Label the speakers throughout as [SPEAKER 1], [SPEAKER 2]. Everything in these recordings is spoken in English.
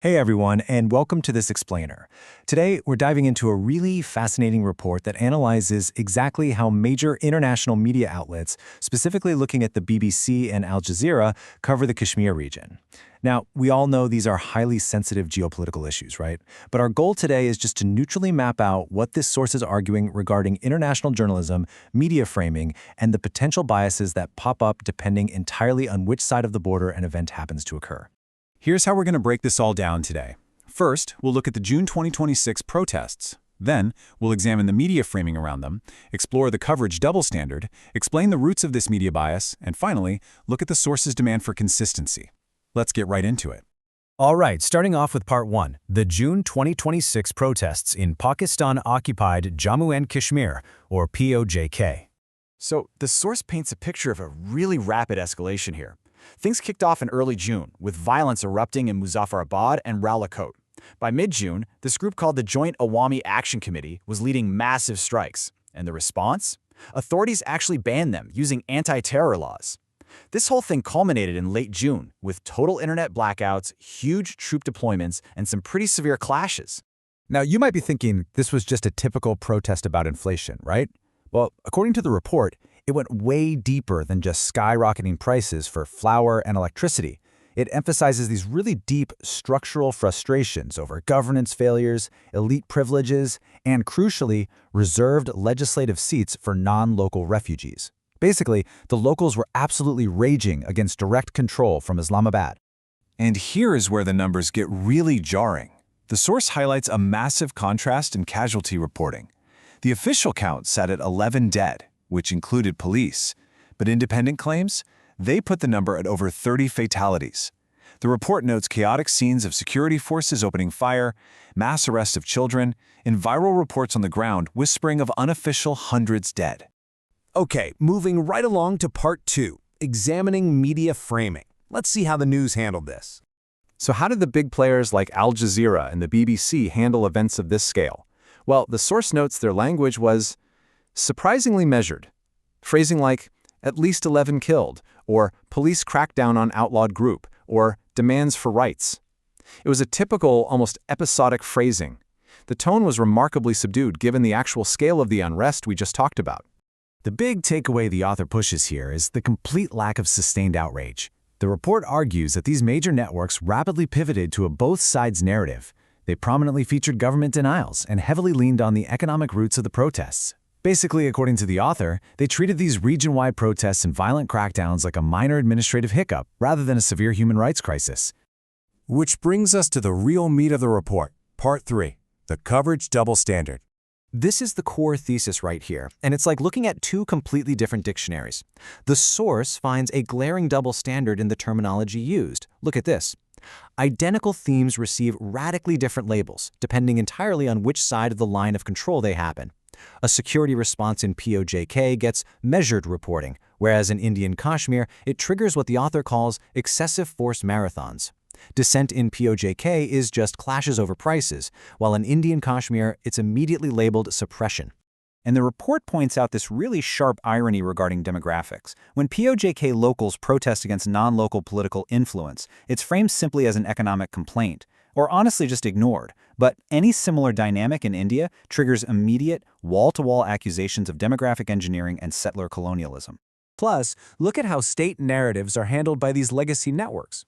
[SPEAKER 1] Hey everyone, and welcome to this explainer. Today, we're diving into a really fascinating report that analyzes exactly how major international media outlets, specifically looking at the BBC and Al Jazeera, cover the Kashmir region. Now, we all know these are highly sensitive geopolitical issues, right? But our goal today is just to neutrally map out what this source is arguing regarding international journalism, media framing, and the potential biases that pop up depending entirely on which side of the border an event happens to occur.
[SPEAKER 2] Here's how we're going to break this all down today. First, we'll look at the June 2026 protests. Then, we'll examine the media framing around them, explore the coverage double standard, explain the roots of this media bias, and finally, look at the source's demand for consistency. Let's get right into it.
[SPEAKER 1] All right, starting off with part 1, the June 2026 protests in Pakistan-occupied Jammu and Kashmir, or PoJK.
[SPEAKER 3] So, the source paints a picture of a really rapid escalation here. Things kicked off in early June, with violence erupting in Muzaffarabad and Ralakot. By mid-June, this group called the Joint Awami Action Committee was leading massive strikes. And the response? Authorities actually banned them using anti-terror laws. This whole thing culminated in late June, with total internet blackouts, huge troop deployments, and some pretty severe clashes.
[SPEAKER 2] Now, you might be thinking this was just a typical protest about inflation, right? Well, according to the report, it went way deeper than just skyrocketing prices for flour and electricity. It emphasizes these really deep structural frustrations over governance failures, elite privileges, and crucially, reserved legislative seats for non-local refugees. Basically, the locals were absolutely raging against direct control from Islamabad.
[SPEAKER 4] And here is where the numbers get really jarring. The source highlights a massive contrast in casualty reporting. The official count sat at 11 dead, which included police, but independent claims, they put the number at over 30 fatalities. The report notes chaotic scenes of security forces opening fire, mass arrest of children, and viral reports on the ground whispering of unofficial hundreds dead.
[SPEAKER 5] Okay, moving right along to part 2, examining media framing. Let's see how the news handled this.
[SPEAKER 2] So how did the big players like Al Jazeera and the BBC handle events of this scale? Well, the source notes their language was surprisingly measured. Phrasing like, at least 11 killed, or police crackdown on outlawed group, or demands for rights. It was a typical, almost episodic phrasing. The tone was remarkably subdued given the actual scale of the unrest we just talked about.
[SPEAKER 1] The big takeaway the author pushes here is the complete lack of sustained outrage. The report argues that these major networks rapidly pivoted to a both sides narrative. They prominently featured government denials and heavily leaned on the economic roots of the protests. Basically, according to the author, they treated these region-wide protests and violent crackdowns like a minor administrative hiccup rather than a severe human rights crisis.
[SPEAKER 5] Which brings us to the real meat of the report, part 3, the coverage double standard.
[SPEAKER 3] This is the core thesis right here, and it's like looking at two completely different dictionaries. The source finds a glaring double standard in the terminology used. Look at this. Identical themes receive radically different labels, depending entirely on which side of the line of control they happen. A security response in PoJK gets measured reporting, whereas in Indian-Kashmir, it triggers what the author calls excessive force marathons. Dissent in PoJK is just clashes over prices, while in Indian-Kashmir, it's immediately labeled suppression. And the report points out this really sharp irony regarding demographics. When PoJK locals protest against non-local political influence, it's framed simply as an economic complaint, or honestly just ignored. But any similar dynamic in India triggers immediate, wall-to-wall accusations of demographic engineering and settler colonialism.
[SPEAKER 5] Plus, look at how state narratives are handled by these legacy networks.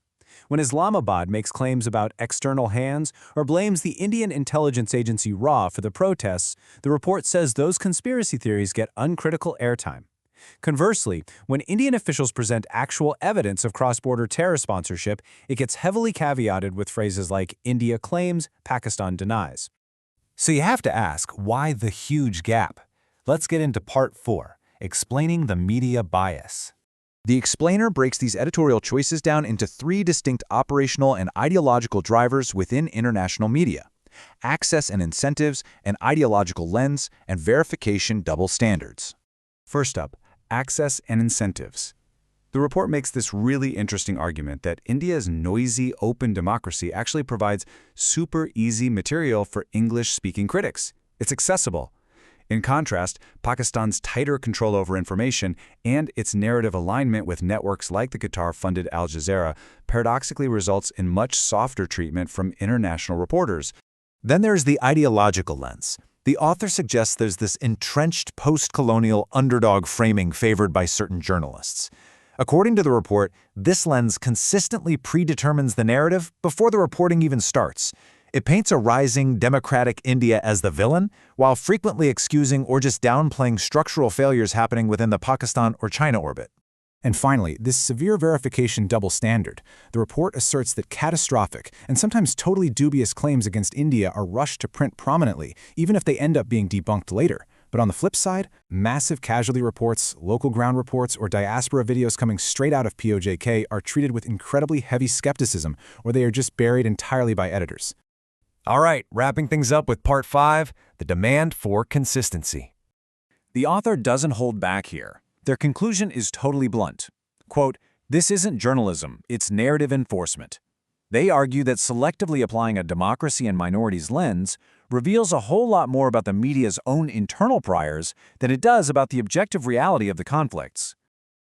[SPEAKER 5] When Islamabad makes claims about external hands or blames the Indian intelligence agency RAW for the protests, the report says those conspiracy theories get uncritical airtime. Conversely, when Indian officials present actual evidence of cross-border terror sponsorship, it gets heavily caveated with phrases like India claims, Pakistan denies.
[SPEAKER 1] So you have to ask, why the huge gap? Let's get into part 4, explaining the media bias.
[SPEAKER 2] The explainer breaks these editorial choices down into 3 distinct operational and ideological drivers within international media: access and incentives, an ideological lens, and verification double standards. First up, access and incentives. The report makes this really interesting argument that India's noisy, open democracy actually provides super easy material for English-speaking critics. It's accessible. In contrast, Pakistan's tighter control over information and its narrative alignment with networks like the Qatar-funded Al Jazeera paradoxically results in much softer treatment from international reporters.
[SPEAKER 1] Then there's the ideological lens. The author suggests there's this entrenched post-colonial underdog framing favored by certain journalists. According to the report, this lens consistently predetermines the narrative before the reporting even starts. It paints a rising, democratic India as the villain, while frequently excusing or just downplaying structural failures happening within the Pakistan or China orbit.
[SPEAKER 5] And finally, this severe verification double standard. The report asserts that catastrophic and sometimes totally dubious claims against India are rushed to print prominently, even if they end up being debunked later. But on the flip side, massive casualty reports, local ground reports, or diaspora videos coming straight out of PoJK are treated with incredibly heavy skepticism, or they are just buried entirely by editors.
[SPEAKER 1] All right, wrapping things up with Part 5, the demand for consistency.
[SPEAKER 5] The author doesn't hold back here. Their conclusion is totally blunt. Quote, "This isn't journalism, it's narrative enforcement." They argue that selectively applying a democracy and minorities lens reveals a whole lot more about the media's own internal priors than it does about the objective reality of the conflicts.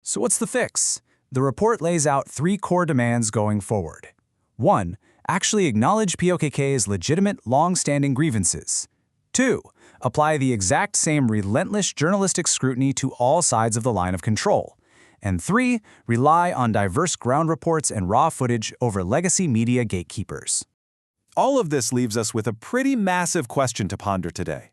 [SPEAKER 5] So what's the fix? The report lays out 3 core demands going forward. 1. Actually acknowledge PoKK's legitimate, long-standing grievances. 2. Apply the exact same relentless journalistic scrutiny to all sides of the line of control. And 3. Rely on diverse ground reports and raw footage over legacy media gatekeepers.
[SPEAKER 4] All of this leaves us with a pretty massive question to ponder today.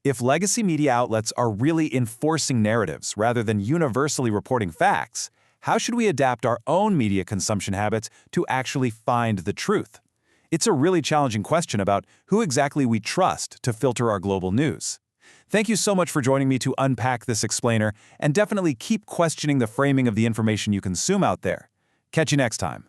[SPEAKER 4] If legacy media outlets are really enforcing narratives rather than universally reporting facts, how should we adapt our own media consumption habits to actually find the truth? It's a really challenging question about who exactly we trust to filter our global news. Thank you so much for joining me to unpack this explainer, and definitely keep questioning the framing of the information you consume out there. Catch you next time.